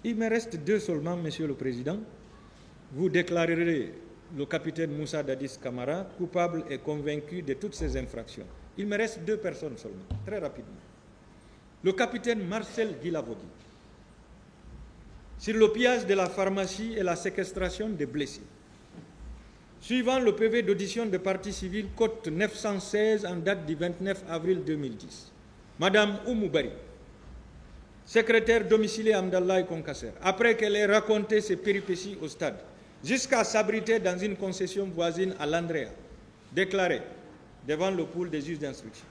Il me reste 2 seulement, Monsieur le Président. Vous déclarerez le capitaine Moussa Dadis Camara coupable et convaincu de toutes ces infractions. Il me reste 2 personnes seulement, très rapidement. Le capitaine Marcel Guilavogui, sur le pillage de la pharmacie et la séquestration des blessés. Suivant le PV d'audition de partie civile, cote 916 en date du 29 avril 2010, Madame Oumou Bari, secrétaire domiciliée à Amdallah et Konkasser, après qu'elle ait raconté ses péripéties au stade, jusqu'à s'abriter dans une concession voisine à l'Andrea, déclarait devant le pool des juges d'instruction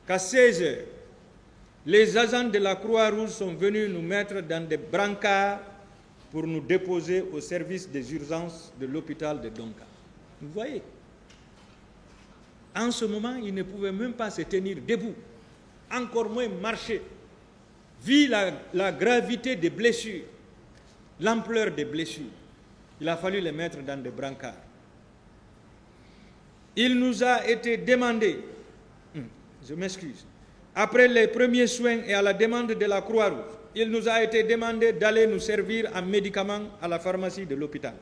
qu'à 16 heures, les agents de la Croix-Rouge sont venus nous mettre dans des brancards pour nous déposer au service des urgences de l'hôpital de Donka. Vous voyez, en ce moment, il ne pouvait même pas se tenir debout, encore moins marcher. Vu la gravité des blessures, l'ampleur des blessures, il a fallu les mettre dans des brancards. Il nous a été demandé, je m'excuse, après les premiers soins et à la demande de la Croix-Rouge, il nous a été demandé d'aller nous servir en médicaments à la pharmacie de l'hôpital.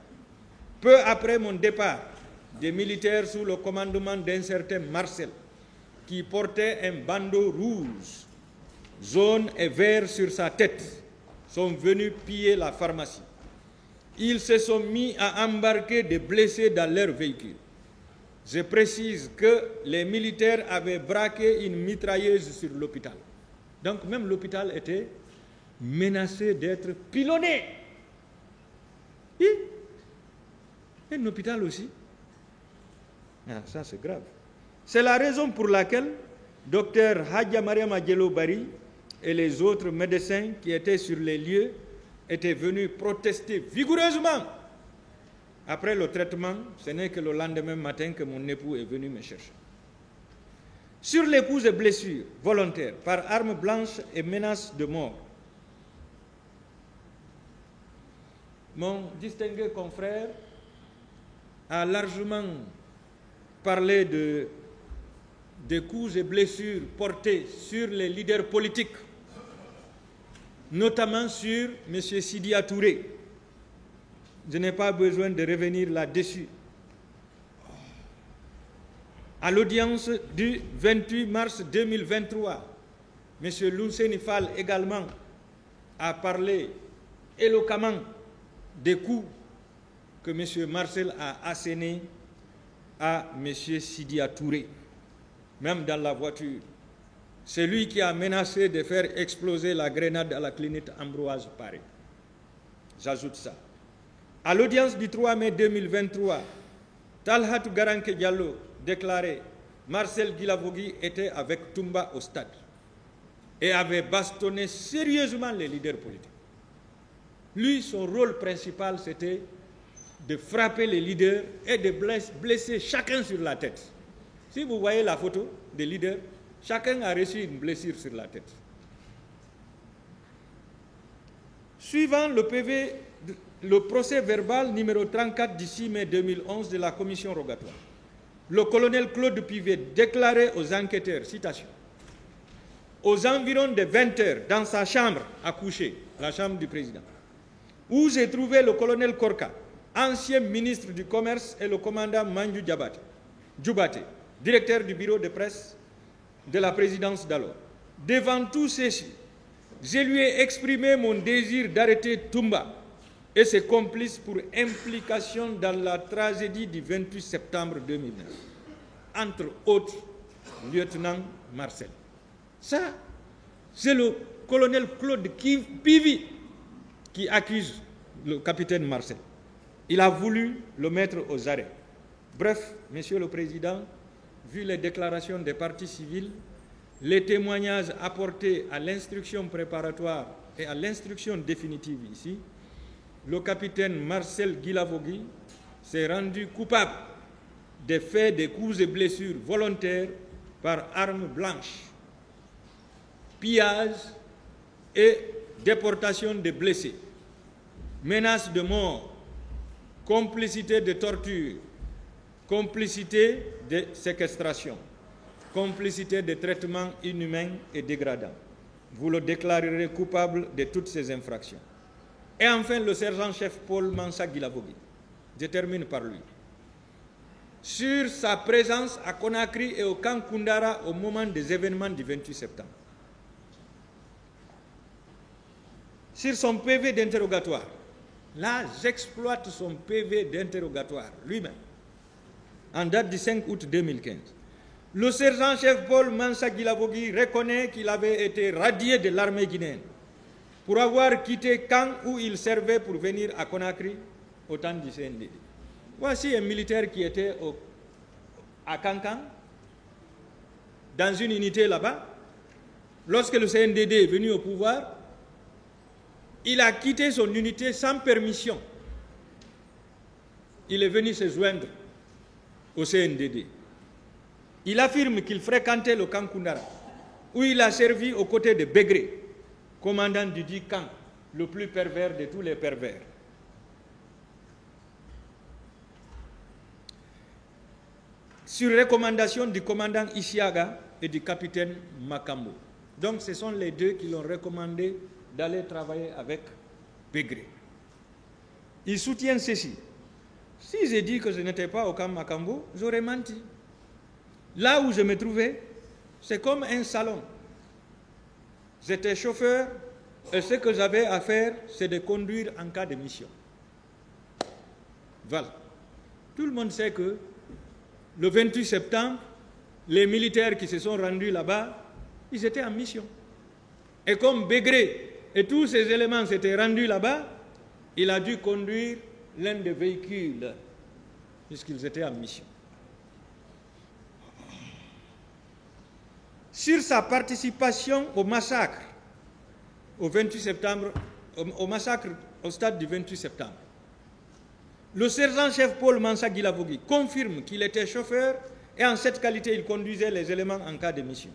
Peu après mon départ, des militaires sous le commandement d'un certain Marcel, qui portait un bandeau rouge, jaune et vert sur sa tête, sont venus piller la pharmacie. Ils se sont mis à embarquer des blessés dans leur véhicule. Je précise que les militaires avaient braqué une mitrailleuse sur l'hôpital. Donc même l'hôpital était menacé d'être pilonné. Et un hôpital aussi. Ah, ça c'est grave. C'est la raison pour laquelle Dr Hadja Mariam Adjelo Bari et les autres médecins qui étaient sur les lieux étaient venus protester vigoureusement. Après le traitement, ce n'est que le lendemain matin que mon époux est venu me chercher. Sur les coups et blessures volontaires par arme blanche et menace de mort, mon distingué confrère a largement parlé des coups et blessures portés sur les leaders politiques, notamment sur M. Sidia Touré. Je n'ai pas besoin de revenir là-dessus. À l'audience du 28 mars 2023, M. Lousseni Fall également a parlé éloquemment des coups que M. Marcel a assénés à M. Sidia Touré, même dans la voiture. C'est lui qui a menacé de faire exploser la grenade à la clinique Ambroise Paré. J'ajoute ça. À l'audience du 3 mai 2023, Talhatou Garanke Diallo déclarait Marcel Guilavogui était avec Toumba au stade et avait bastonné sérieusement les leaders politiques. Lui, son rôle principal, c'était de frapper les leaders et de blesser chacun sur la tête. Si vous voyez la photo des leaders, chacun a reçu une blessure sur la tête. Suivant le PV, le procès verbal numéro 34 du 6 mai 2011 de la commission rogatoire, le colonel Claude Pivet déclarait aux enquêteurs, citation, aux environs de 20 heures, dans sa chambre à coucher, la chambre du président, où j'ai trouvé le colonel Korka, ancien ministre du Commerce, et le commandant Manju Djoubate, directeur du bureau de presse de la présidence d'alors. Devant tous ceux-ci, je lui ai exprimé mon désir d'arrêter Toumba et ses complices pour implication dans la tragédie du 28 septembre 2009. Entre autres, lieutenant Marcel. Ça, c'est le colonel Claude Pivi qui accuse le capitaine Marcel. Il a voulu le mettre aux arrêts. Bref, Monsieur le Président, vu les déclarations des parties civiles, les témoignages apportés à l'instruction préparatoire et à l'instruction définitive ici, le capitaine Marcel Guilavogui s'est rendu coupable des faits de coups et blessures volontaires par arme blanche, pillage et déportation de blessés, menaces de mort, complicité de torture, complicité de séquestration, complicité de traitements inhumains et dégradants. Vous le déclarerez coupable de toutes ces infractions. Et enfin, le sergent-chef Paul Mansa Guilavogui. Je termine par lui. Sur sa présence à Conakry et au camp Koundara au moment des événements du 28 septembre. Sur son PV d'interrogatoire. Là, j'exploite son PV d'interrogatoire lui-même, en date du 5 août 2015. Le sergent-chef Paul Mansa Guilavogui reconnaît qu'il avait été radié de l'armée guinéenne pour avoir quitté Caen où il servait pour venir à Conakry au temps du CNDD. Voici un militaire qui était à Cancan, dans une unité là-bas. Lorsque le CNDD est venu au pouvoir, il a quitté son unité sans permission. Il est venu se joindre au CNDD. Il affirme qu'il fréquentait le camp Koundara, où il a servi aux côtés de Begré, commandant du dit camp, le plus pervers de tous les pervers. Sur recommandation du commandant Isiaga et du capitaine Makambo. Donc ce sont les deux qui l'ont recommandé d'aller travailler avec Begré. Il soutient ceci. Si j'ai dit que je n'étais pas au camp Makambo, j'aurais menti. Là où je me trouvais, c'est comme un salon. J'étais chauffeur et ce que j'avais à faire, c'est de conduire en cas de mission. Voilà. Tout le monde sait que le 28 septembre, les militaires qui se sont rendus là-bas, ils étaient en mission. Et comme Begré et tous ces éléments s'étaient rendus là-bas, il a dû conduire l'un des véhicules, puisqu'ils étaient en mission. Sur sa participation au massacre, au 28 septembre, au massacre au stade du 28 septembre, le sergent-chef Paul Mansa Guilavogui confirme qu'il était chauffeur et en cette qualité, il conduisait les éléments en cas de mission.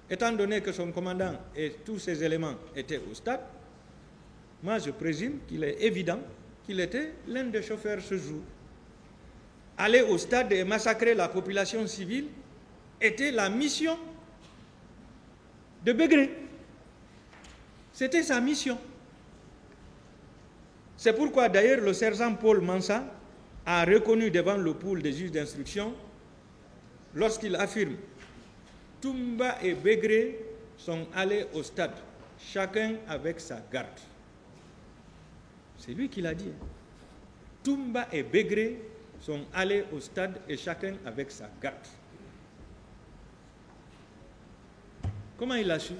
Étant donné que son commandant et tous ses éléments étaient au stade, moi je présume qu'il est évident qu'il était l'un des chauffeurs ce jour. Aller au stade et massacrer la population civile était la mission de Begré. C'était sa mission. C'est pourquoi d'ailleurs le sergent Paul Mansa a reconnu devant le pool des juges d'instruction lorsqu'il affirme « Toumba et Begré sont allés au stade, chacun avec sa garde ». C'est lui qui l'a dit. Toumba et Begré sont allés au stade et chacun avec sa garde. Comment il l'a su?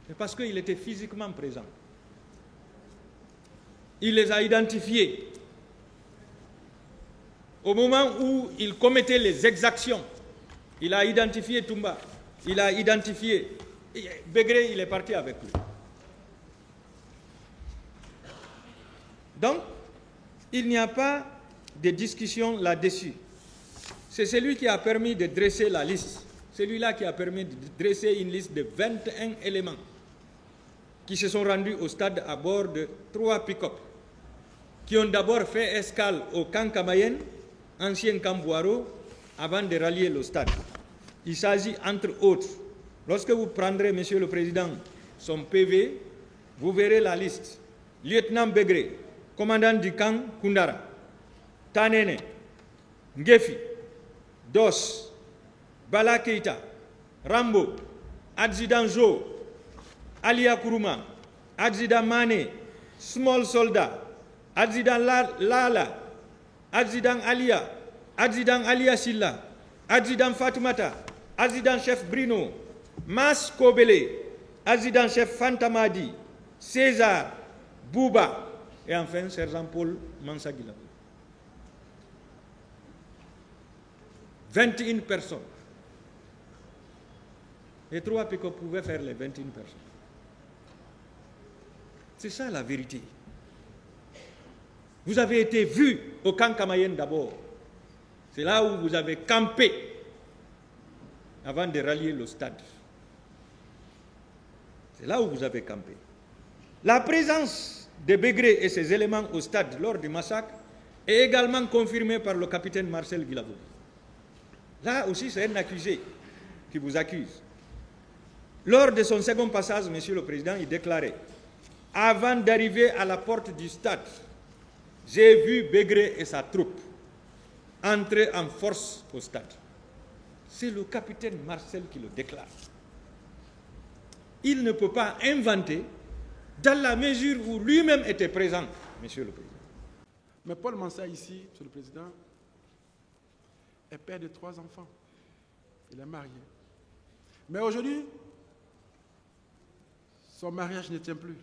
C'est parce qu'il était physiquement présent. Il les a identifiés. Au moment où il commettait les exactions, il a identifié Toumba, il a identifié Begré, il est parti avec lui. Donc, il n'y a pas de discussion là-dessus. C'est celui qui a permis de dresser la liste. Celui-là qui a permis de dresser une liste de 21 éléments qui se sont rendus au stade à bord de 3 pick-up, qui ont d'abord fait escale au camp Kamayen, ancien camp Boiro, avant de rallier le stade. Il s'agit, entre autres, lorsque vous prendrez, Monsieur le Président, son PV, vous verrez la liste. Lieutenant Begré, commandant du camp Koundara, Tanene, Ngefi, Dos, Bala Keita, Rambo, adjudant Jo, Alia Kourouma, adjudant Mané, Small Soldat, adjudant Lala, adjudant Alia, adjudant Alia Silla, adjudant Fatoumata, adjudant-chef Brino, Mas Kobele, adjudant-chef Fantamadi, César, Bouba, et enfin sergent Paul Mansa Guilavogui. 21 personnes. Les 3 pick-up pouvaient faire les 21 personnes. C'est ça la vérité. Vous avez été vus au camp Kamayen d'abord. C'est là où vous avez campé avant de rallier le stade. C'est là où vous avez campé. La présence de Begré et ses éléments au stade lors du massacre est également confirmée par le capitaine Marcel Guilavogui. Là aussi, c'est un accusé qui vous accuse. Lors de son second passage, Monsieur le Président, il déclarait Avant d'arriver à la porte du stade, j'ai vu Begré et sa troupe entrer en force au stade. C'est le capitaine Marcel qui le déclare. Il ne peut pas inventer dans la mesure où lui-même était présent, Monsieur le Président. Mais Paul Mansah ici, Monsieur le Président, est père de 3 enfants. Il est marié. Mais aujourd'hui, son mariage ne tient plus.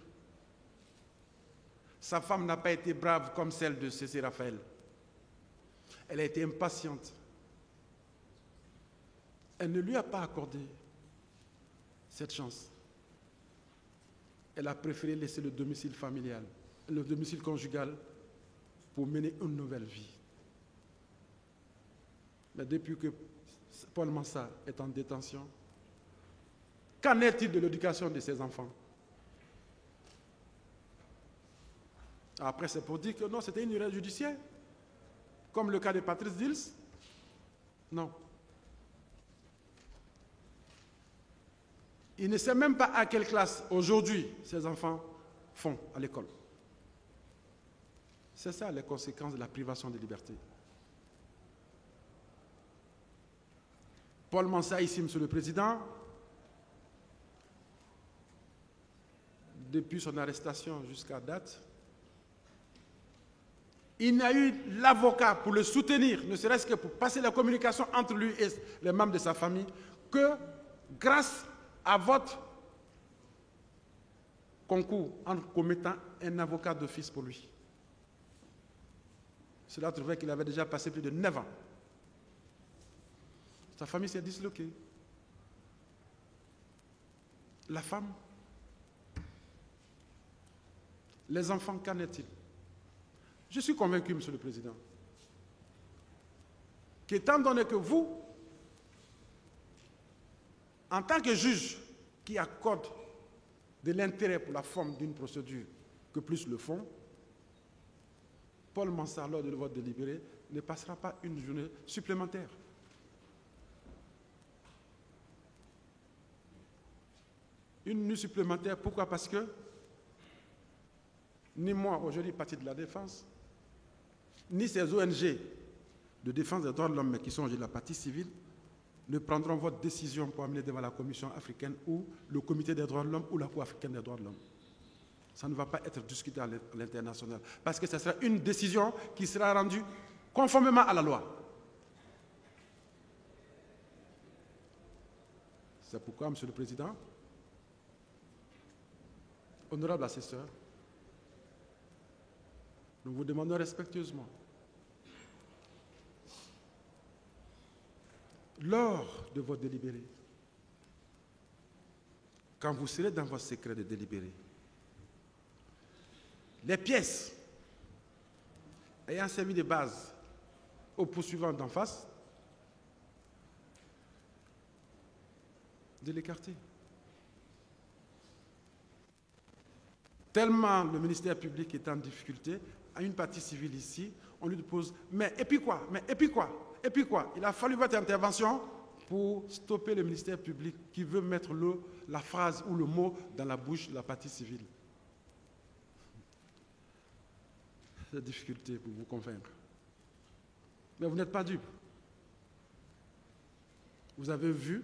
Sa femme n'a pas été brave comme celle de Cécile Raphaël. Elle a été impatiente. Elle ne lui a pas accordé cette chance. Elle a préféré laisser le domicile familial, le domicile conjugal, pour mener une nouvelle vie. Mais depuis que Paul Mansah est en détention, qu'en est-il de l'éducation de ses enfants? Après, c'est pour dire que non, c'était une erreur judiciaire, comme le cas de Patrice Dils. Non. Il ne sait même pas à quelle classe aujourd'hui ses enfants font à l'école. C'est ça les conséquences de la privation de liberté. Paul Mansah ici, Monsieur le Président, depuis son arrestation jusqu'à date, il n'a eu l'avocat pour le soutenir, ne serait-ce que pour passer la communication entre lui et les membres de sa famille, que grâce à votre concours en commettant un avocat d'office pour lui. Cela trouvait qu'il avait déjà passé plus de 9 ans. Sa famille s'est disloquée. La femme, les enfants, qu'en est-il? Je suis convaincu, Monsieur le Président, qu'étant donné que vous, en tant que juge qui accorde de l'intérêt pour la forme d'une procédure que plus le fond, Paul Mansah, lors de vote délibéré, ne passera pas une journée supplémentaire. Une nuit supplémentaire, pourquoi? Parce que ni moi, aujourd'hui, parti de la défense, ni ces ONG de défense des droits de l'homme, mais qui sont aujourd'hui la partie civile, ne prendront votre décision pour amener devant la Commission africaine ou le Comité des droits de l'homme ou la Cour africaine des droits de l'homme. Ça ne va pas être discuté à l'international, parce que ce sera une décision qui sera rendue conformément à la loi. C'est pourquoi, Monsieur le Président, honorable assesseur, nous vous demandons respectueusement, lors de votre délibéré, quand vous serez dans votre secret de délibéré, les pièces ayant servi de base aux poursuivants d'en face, de l'écarter. Tellement le ministère public est en difficulté, à une partie civile ici, on lui pose « mais et puis quoi? Mais et puis quoi? Et puis quoi ?» Il a fallu votre intervention pour stopper le ministère public qui veut mettre la phrase ou le mot dans la bouche de la partie civile. C'est la difficulté pour vous convaincre. Mais vous n'êtes pas dupe. Vous avez vu,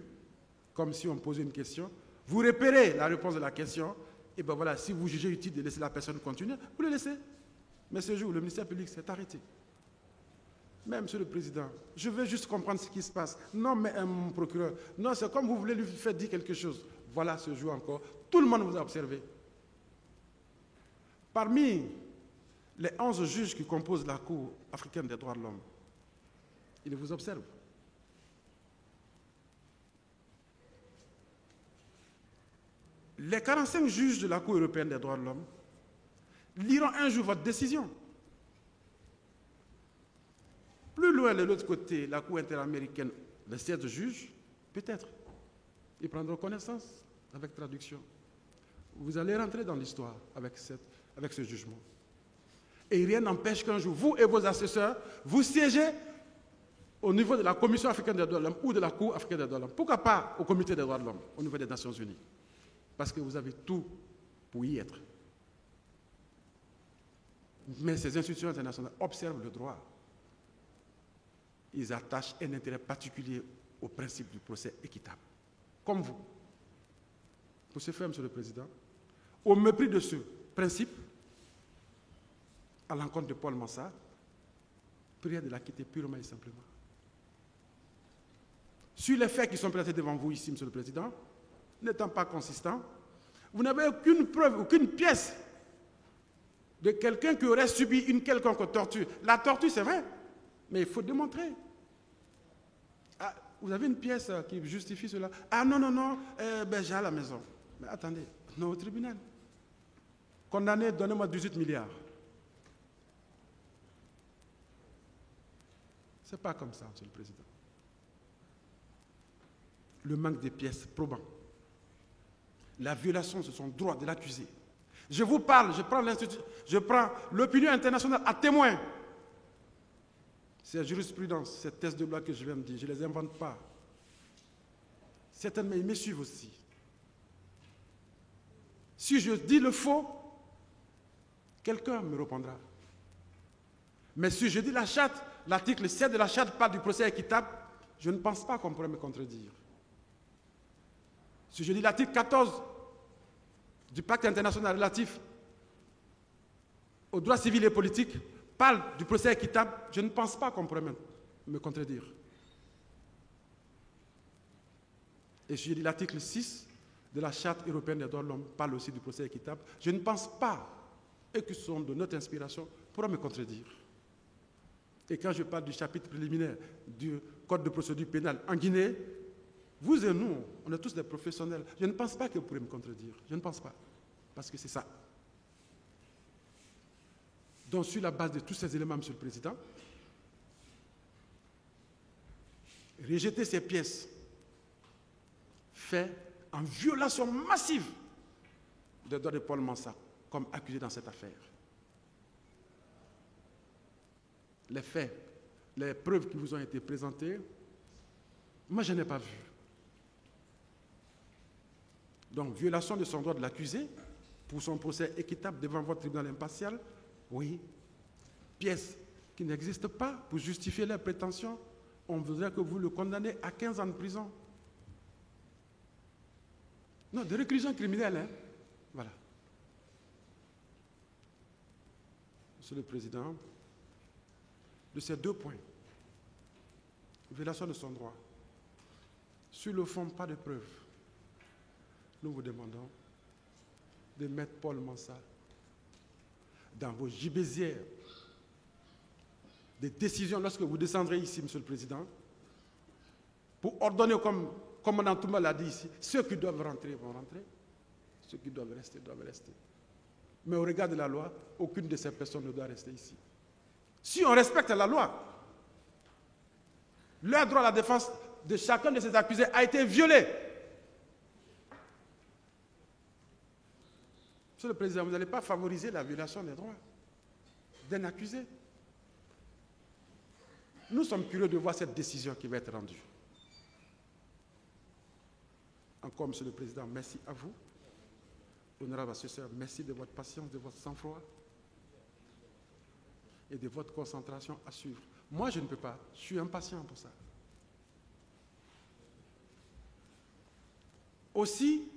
comme si on posait une question, vous repérez la réponse de la question, et bien voilà, si vous jugez utile de laisser la personne continuer, vous le laissez. Mais ce jour, le ministère public s'est arrêté. Mais, Monsieur le Président, je veux juste comprendre ce qui se passe. Non, mais mon procureur, non, c'est comme vous voulez lui faire dire quelque chose. Voilà, ce jour encore, tout le monde vous a observé. Parmi les 11 juges qui composent la Cour africaine des droits de l'homme, ils vous observent. Les 45 juges de la Cour européenne des droits de l'homme liront un jour votre décision. Plus loin de l'autre côté, la Cour interaméricaine, les 7 juges, peut-être, ils prendront connaissance avec traduction. Vous allez rentrer dans l'histoire avec ce jugement. Et rien n'empêche qu'un jour, vous et vos assesseurs, vous siégez au niveau de la Commission africaine des droits de l'homme ou de la Cour africaine des droits de l'homme. Pourquoi pas au Comité des droits de l'homme, au niveau des Nations Unies? Parce que vous avez tout pour y être. Mais ces institutions internationales observent le droit. Ils attachent un intérêt particulier au principe du procès équitable. Comme vous. Pour ce faire, Monsieur le Président, au mépris de ce principe, à l'encontre de Paul Mansart, prière de l'acquitter purement et simplement. Sur les faits qui sont présentés devant vous ici, Monsieur le Président, n'étant pas consistants, vous n'avez aucune preuve, aucune pièce de quelqu'un qui aurait subi une quelconque torture. La torture, c'est vrai, mais il faut démontrer. Ah, vous avez une pièce qui justifie cela. Ah non, j'ai à la maison. Mais attendez, non, au tribunal. Condamné, donnez-moi 18 milliards. Ce n'est pas comme ça, Monsieur le Président. Le manque des pièces probant. La violation de son droit de l'accusé. Je vous parle, je prends l'opinion internationale à témoin. C'est la jurisprudence, ces tests de loi que je viens de dire, je ne les invente pas. Certainement, ils me suivent aussi. Si je dis le faux, quelqu'un me répondra. Mais si je dis la charte, l'article 7 de la charte parle du procès équitable, je ne pense pas qu'on pourrait me contredire. Si je dis l'article 14 du pacte international relatif aux droits civils et politiques parle du procès équitable, je ne pense pas qu'on pourrait me contredire. Et si je dis l'article 6 de la Charte européenne des droits de l'homme parle aussi du procès équitable, je ne pense pas, et que ce sont de notre inspiration, pourra me contredire. Et quand je parle du chapitre préliminaire du Code de procédure pénale en Guinée, vous et nous, on est tous des professionnels. Je ne pense pas que vous pourrez me contredire. Je ne pense pas. Parce que c'est ça. Donc, sur la base de tous ces éléments, Monsieur le Président, rejeter ces pièces fait en violation massive des droits de Paul Mansart comme accusé dans cette affaire. Les faits, les preuves qui vous ont été présentées, moi je n'ai pas vu. Donc, violation de son droit de l'accusé pour son procès équitable devant votre tribunal impartial, oui. Pièces qui n'existent pas pour justifier leurs prétentions, on voudrait que vous le condamnez à 15 ans de prison. Non, de réclusion criminelle, hein. Voilà. Monsieur le Président, de ces 2 points, violation de son droit, sur le fond, pas de preuves, nous vous demandons de mettre Paul Mansart dans vos gibésières des décisions lorsque vous descendrez ici, Monsieur le Président, pour ordonner, comme commandant Touma l'a dit ici, ceux qui doivent rentrer vont rentrer, ceux qui doivent rester doivent rester. Mais au regard de la loi, aucune de ces personnes ne doit rester ici. Si on respecte la loi, leur droit à la défense de chacun de ces accusés a été violé. Monsieur le Président, vous n'allez pas favoriser la violation des droits d'un accusé. Nous sommes curieux de voir cette décision qui va être rendue. Encore, Monsieur le Président, merci à vous. Honorable assesseur, merci de votre patience, de votre sang-froid et de votre concentration à suivre. Moi, je ne peux pas. Je suis impatient pour ça. Aussi,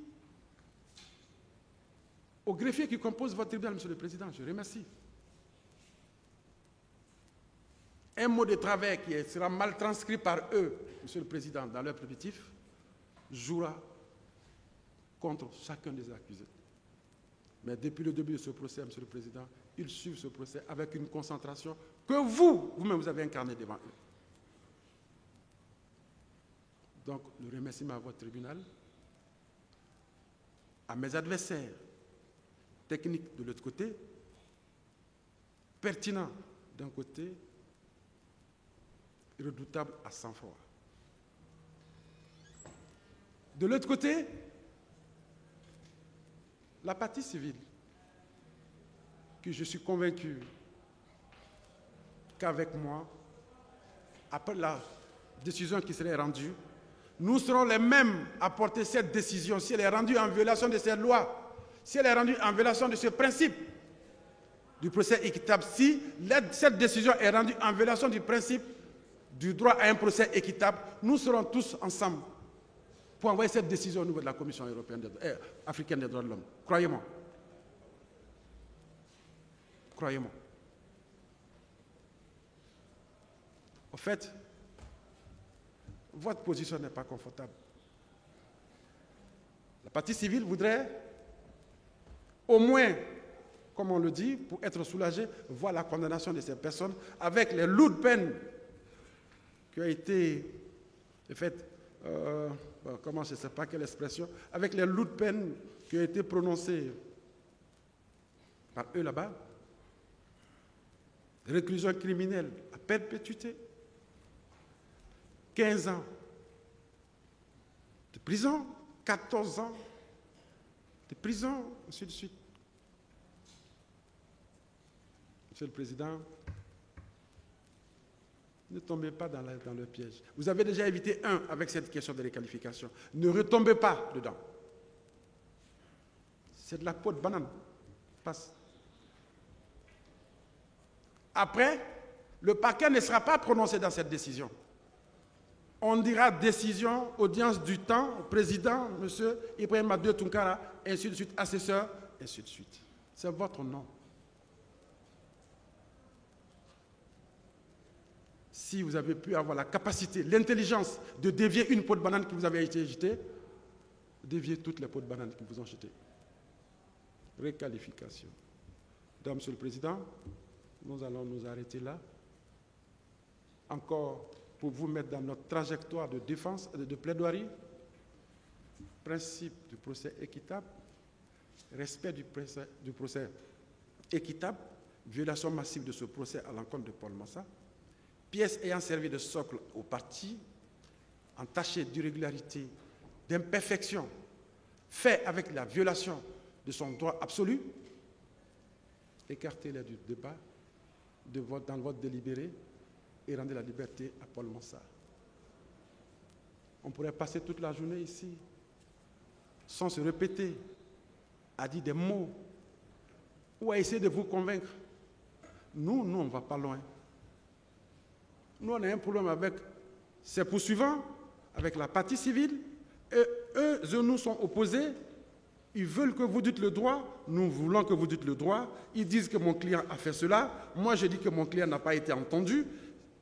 aux greffiers qui composent votre tribunal, Monsieur le Président, je remercie. Un mot de travers qui sera mal transcrit par eux, Monsieur le Président, dans leur primitif, jouera contre chacun des accusés. Mais depuis le début de ce procès, Monsieur le Président, ils suivent ce procès avec une concentration que vous-même, vous avez incarnée devant eux. Donc, le remerciement à votre tribunal, à mes adversaires techniques de l'autre côté, pertinents d'un côté, redoutable à sang-froid. De l'autre côté, la partie civile, que je suis convaincu qu'avec moi, après la décision qui serait rendue, nous serons les mêmes à porter cette décision si elle est rendue en violation de cette loi, si elle est rendue en violation de ce principe. du procès équitable si cette décision est rendue en violation du principe du droit à un procès équitable. Nous serons tous ensemble pour envoyer cette décision au niveau de la Commission africaine des droits de l'homme. Croyez-moi. Croyez-moi. En fait, votre position n'est pas confortable. La partie civile voudrait, au moins, comme on le dit, pour être soulagé, voir la condamnation de ces personnes avec les lourdes peines qui ont été faites, comment je ne sais pas quelle expression, avec les lourdes peines qui ont été prononcées par eux là-bas, réclusion criminelle à perpétuité, 15 ans de prison, 14 ans de prison, ainsi de suite. Monsieur le Président, ne tombez pas dans le piège. Vous avez déjà évité un avec cette question de réqualification. Ne retombez pas dedans. C'est de la peau de banane. Passe. Après, le parquet ne sera pas prononcé dans cette décision. On dira décision, audience du temps, président, monsieur Ibrahim Amadou Tounkara, ainsi de suite, assesseur, ainsi de suite. C'est votre nom. Si vous avez pu avoir la capacité, l'intelligence de dévier une peau de banane qui vous avait été jetée, déviez toutes les peaux de banane qui vous ont jetées. Réqualification. Donc, Monsieur le Président, nous allons nous arrêter là. Encore pour vous mettre dans notre trajectoire de défense et de plaidoirie, principe du procès équitable, respect du procès équitable, violation massive de ce procès à l'encontre de Paul Massah, pièces ayant servi de socle au parti, entachées d'irrégularité, d'imperfection, fait avec la violation de son droit absolu, écartez-les du débat, dans le vote délibéré, et rendez la liberté à Paul Massah. On pourrait passer toute la journée ici, sans se répéter, à dire des mots, ou à essayer de vous convaincre. Nous, on ne va pas loin. Nous, on a un problème avec ces poursuivants, avec la partie civile, et eux nous sont opposés. Ils veulent que vous dites le droit, nous voulons que vous dites le droit. Ils disent que mon client a fait cela. Moi, je dis que mon client n'a pas été entendu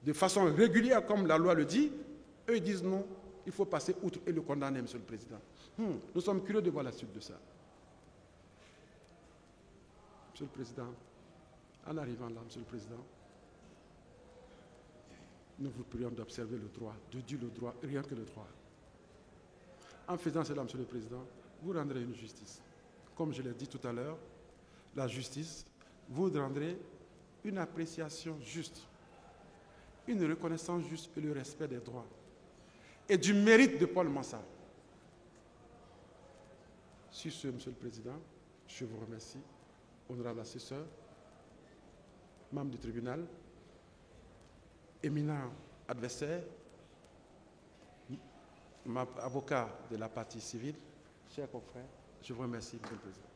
de façon régulière, comme la loi le dit. Eux, ils disent non, il faut passer outre et le condamner, Monsieur le Président. Nous sommes curieux de voir la suite de ça. Monsieur le Président, en arrivant là, Monsieur le Président, nous vous prions d'observer le droit, de dire le droit, rien que le droit. En faisant cela, Monsieur le Président, vous rendrez une justice. Comme je l'ai dit tout à l'heure, la justice, vous rendrez une appréciation juste, une reconnaissance juste et le respect des droits et du mérite de Paul Massah. Sur ce, Monsieur le Président, je vous remercie, honorable assesseur, membre du tribunal, éminent adversaire, avocat de la partie civile, chers confrères, je vous remercie, Monsieur le Président.